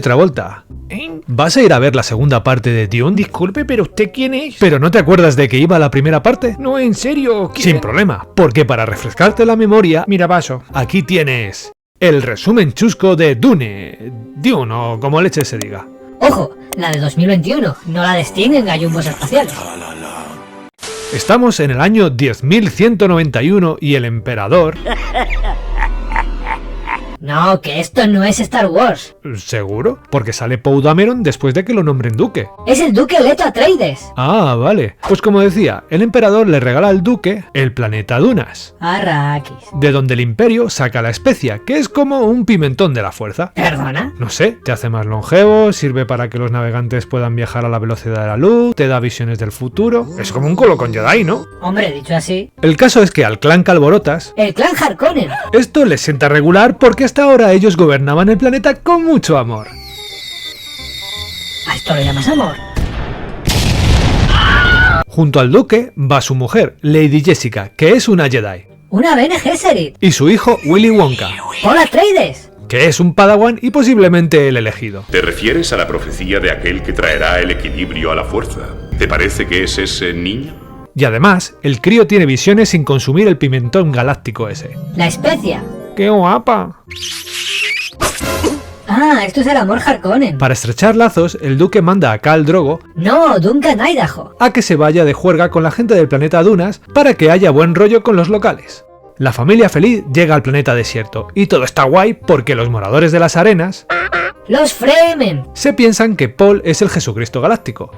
Travolta, ¿vas a ir a ver la segunda parte de Dune? Disculpe, pero ¿usted quién es? ¿Pero no te acuerdas de que iba a la primera parte? No, en serio. Sin problema, porque para refrescarte la memoria, Mira, paso. aquí tienes el resumen chusco de Dune, o como leche se diga. Ojo, la de 2021, no la destinguen gallumbos espaciales. Estamos en el año 10.191 y el emperador... No, que esto no es Star Wars. ¿Seguro? Porque sale Poe Dameron después de que lo nombren duque. Es el duque Leto Atreides. Ah, vale. Pues como decía, el emperador le regala al duque el planeta Dunas, Arrakis. de donde el imperio saca la especia, que es como un pimentón de la fuerza. ¿Perdona? No sé, te hace más longevo, sirve para que los navegantes puedan viajar a la velocidad de la luz, te da visiones del futuro... Es como un colocón Jedi, ¿no? Hombre, dicho así. El caso es que al clan Calborotas, El clan Harkonnen. esto les sienta regular porque hasta ahora ellos gobernaban el planeta con mucho amor. ¿A esto lo llamas amor? Junto al duque va su mujer, Lady Jessica, que es una Jedi, Una Bene Gesserit. y su hijo Willy Wonka, Paul Atreides. que es un Padawan y posiblemente el elegido. ¿Te refieres a la profecía de aquel que traerá el equilibrio a la fuerza? ¿Te parece que es ese niño? Y además, el crío tiene visiones sin consumir el pimentón galáctico ese. La especia. ¡Qué guapa! Ah, esto es el amor Harkonnen. Para estrechar lazos, el duque manda a Khal Drogo No, Duncan Idaho. a que se vaya de juerga con la gente del planeta Dunas para que haya buen rollo con los locales. La familia feliz llega al planeta desierto, y todo está guay porque los moradores de las arenas Los Fremen. se piensan que Paul es el Jesucristo galáctico.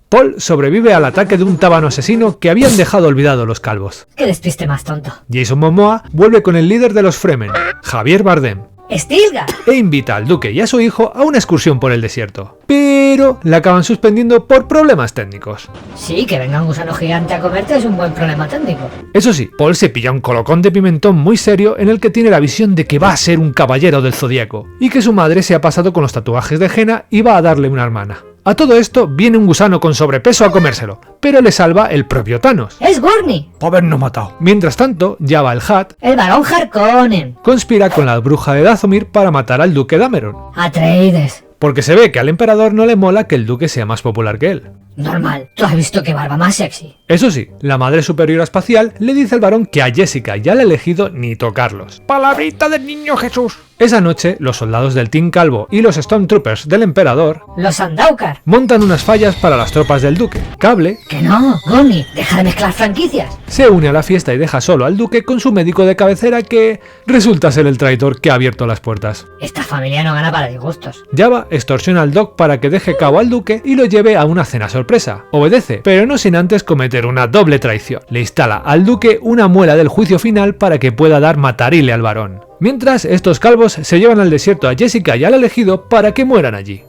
Paul sobrevive al ataque de un tábano asesino que habían dejado olvidado los calvos. Qué despiste más tonto. Jason Momoa vuelve con el líder de los Fremen, Javier Bardem, Stilgar. e invita al duque y a su hijo a una excursión por el desierto. Pero la acaban suspendiendo por problemas técnicos. Sí, que venga un gusano gigante a comerte es un buen problema técnico. Eso sí, Paul se pilla un colocón de pimentón muy serio en el que tiene la visión de que va a ser un caballero del zodiaco y que su madre se ha pasado con los tatuajes de henna y va a darle una hermana. A todo esto viene un gusano con sobrepeso a comérselo, pero le salva el propio Thanos, Es Gurney. por habernos matado. Mientras tanto, Jabba el Hutt El varón Harkonnen. conspira con la bruja de Dathomir para matar al duque Dameron, Atreides. porque se ve que al emperador no le mola que el duque sea más popular que él. Normal. ¿Tú has visto qué barba más sexy? Eso sí, la madre superiora espacial le dice al varón que a Jessica y al elegido ni tocarlos. Palabrita del niño Jesús. Esa noche, los soldados del Team Calvo y los Stormtroopers del emperador Los Sandaukar. montan unas fallas para las tropas del duque. Cable Que no, Gurney. Deja de mezclar franquicias. se une a la fiesta y deja solo al duque con su médico de cabecera que resulta ser el traidor que ha abierto las puertas. Esta familia no gana para disgustos. Jabba extorsiona al Doc para que deje cabo al duque y lo lleve a una cena sorpresa. Obedece, pero no sin antes cometer una doble traición. Le instala al duque una muela del juicio final para que pueda dar matarile al varón. Mientras, estos calvos se llevan al desierto a Jessica y al elegido para que mueran allí.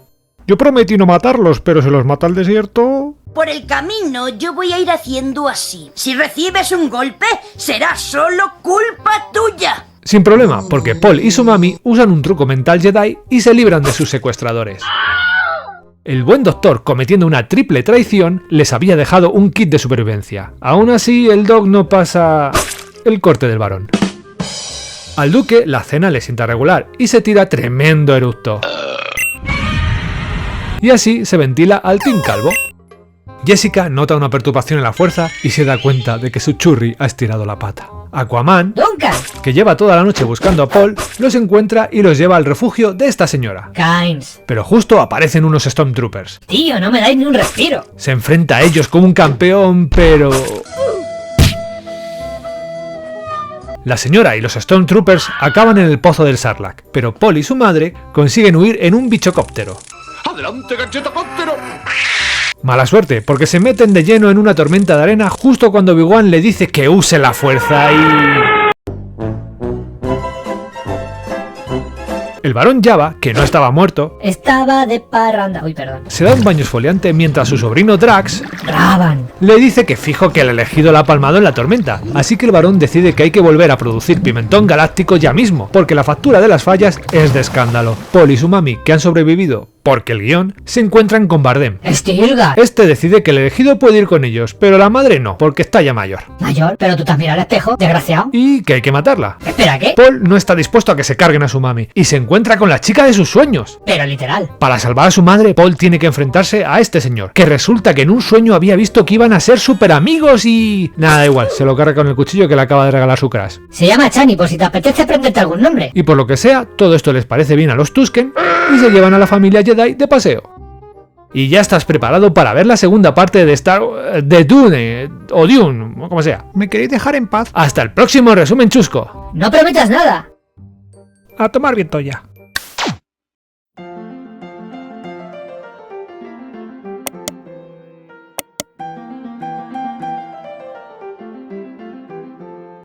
Yo prometí no matarlos, pero se los mata al desierto. Por el camino yo voy a ir haciendo así. Si recibes un golpe, será solo culpa tuya. Sin problema, porque Paul y su mami usan un truco mental Jedi y se libran de sus secuestradores. El buen doctor, cometiendo una triple traición, les había dejado un kit de supervivencia. Aún así, el Doc no pasa el corte del varón. Al duque la cena le sienta regular y se tira tremendo eructo. Y así se ventila al Team Calvo. Jessica nota una perturbación en la fuerza y se da cuenta de que su churri ha estirado la pata. Aquaman, Duncan. que lleva toda la noche buscando a Paul, los encuentra y los lleva al refugio de esta señora. Kynes. Pero justo aparecen unos Stormtroopers. Tío, no me dais ni un respiro. Se enfrenta a ellos como un campeón, pero... La señora y los Stormtroopers acaban en el pozo del Sarlacc, pero Paul y su madre consiguen huir en un bichocóptero. ¡Adelante, gachetocóptero! Mala suerte, porque se meten de lleno en una tormenta de arena justo cuando Obi-Wan le dice que use la fuerza y... El varón Jabba, que no estaba muerto, Estaba de parranda. Uy, perdón. se da un baño esfoliante mientras su sobrino Drax Raban. le dice que fijo que el elegido la ha palmado en la tormenta, así que el varón decide que hay que volver a producir pimentón galáctico ya mismo, porque la factura de las fallas es de escándalo. Paul y su mami, que han sobrevivido porque el guión, se encuentran con Bardem. Stilgar. Este decide que el elegido puede ir con ellos, pero la madre no, porque está ya mayor. Mayor, pero tú te has mirado al espejo, desgraciado. Y que hay que matarla. Espera, ¿qué? Paul no está dispuesto a que se carguen a su mami, y se encuentra con la chica de sus sueños. Pero literal. Para salvar a su madre, Paul tiene que enfrentarse a este señor, que resulta que en un sueño había visto que iban a ser super amigos y... Nada, da igual, se lo carga con el cuchillo que le acaba de regalar su crush. Se llama Chani, por si te apetece aprenderte algún nombre. Y por lo que sea, todo esto les parece bien a los Tusken y se llevan a la familia Jedi de paseo. Y ya estás preparado para ver la segunda parte de Dune, o Dune, o como sea. ¿Me queréis dejar en paz? Hasta el próximo resumen chusco. No prometas nada. A tomar viento ya.